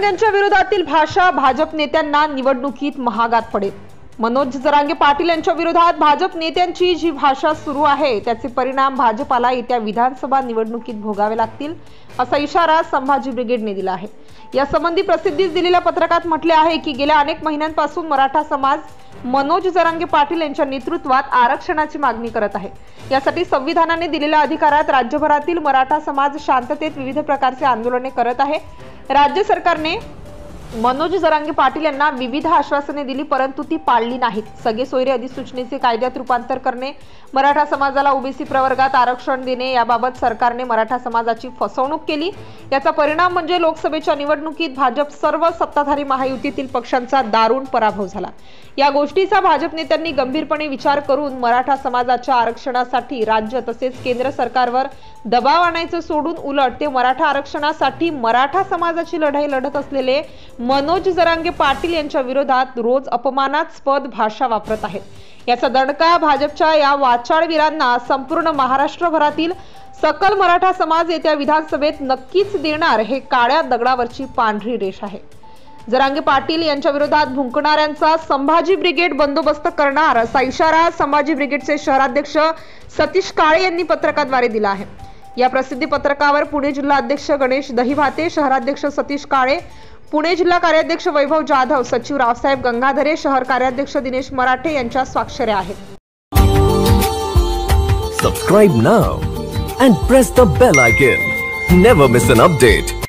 जरांगेंच्या विरोधातील भाषा भाजप नेत्यांना निवडणुकीत महागात पडेल। मनोज जरांगे पाटील यांच्या विरोधात भाजप नेत्यांची जी भाषा सुरू आहे त्याचे परिणाम भाजपाला येत्या विधानसभा निवडणुकीत भोगावे लागतील, असा इशारा संभाजी ब्रिगेडने दिला आहे। या संबंधी प्रसिद्धीस दिलेल्या पत्रकात म्हटले आहे की गेल्या अनेक महिन्यांपासून मराठा समाज मनोज जरांगे पाटील यांच्या नेतृत्वात आरक्षणाची मागणी करत आहे। यासाठी संविधानाने दिलेल्या अधिकारात राज्यभरातील मराठा समाज शांततेत विविध प्रकारचे आंदोलने करत आहे। राज्य सरकारने मनोज जरांगे पाटील यांना विविध आश्वासने दिली, परंतु ती पाळली नाहीत। सगळे सोयरे अधिसूचनेचे कायद्यात रूपांतर करणे, मराठा समाजाला ओबीसी प्रवर्गात आरक्षण देणे याबाबत सरकारने मराठा समाजाची फसवणूक केली। याचा परिणाम म्हणजे लोकसभेच्या निवडणुकीत भाजप सर्व सत्ताधारी महायुतीतील पक्षांचा दारुण पराभव झाला। या गोष्टीचा भाजप नेत्यांनी गंभीरपणे विचार करून मराठा समाजाच्या आरक्षणासाठी राज्य तसेच केंद्र सरकारवर दबाव आणायचं सोडून उलट ते मराठा आरक्षणासाठी मराठा समाजाची लढाई लढत असलेले मनोज जरांगे पाटील यांच्या विरोधात रोज अपमानास्पद भाषा वापरत आहेत। याचा दणका भाजपच्या या वाचाळवीरांना संपूर्ण महाराष्ट्रभरातील सकल मराठा समाज येत्या विधानसभेत नक्कीच देणार, हे काळ्या दगडावरची पांढरी रेष आहे। जरांगे पाटील यांच्या विरोधात भुंकणाऱ्यांचा संभाजी ब्रिगेड बंदोबस्त करणार, असा इशारा संभाजी ब्रिगेडचे शहराध्यक्ष सतीश काळे यांनी पत्रकाद्वारे दिला आहे। या प्रसिद्धी पत्रकावर पुणे जिल्हा अध्यक्ष गणेश दहिभाते, शहराध्यक्ष सतीश काळे, पुणे जिल्हा कार्याध्यक्ष वैभव जाधव, सचिव रावसाहेब गंगाधरे, शहर कार्याध्यक्ष दिनेश मराठे यांच्या स्वाक्षऱ्या आहेत। Subscribe now and press the bell icon. Never miss an update.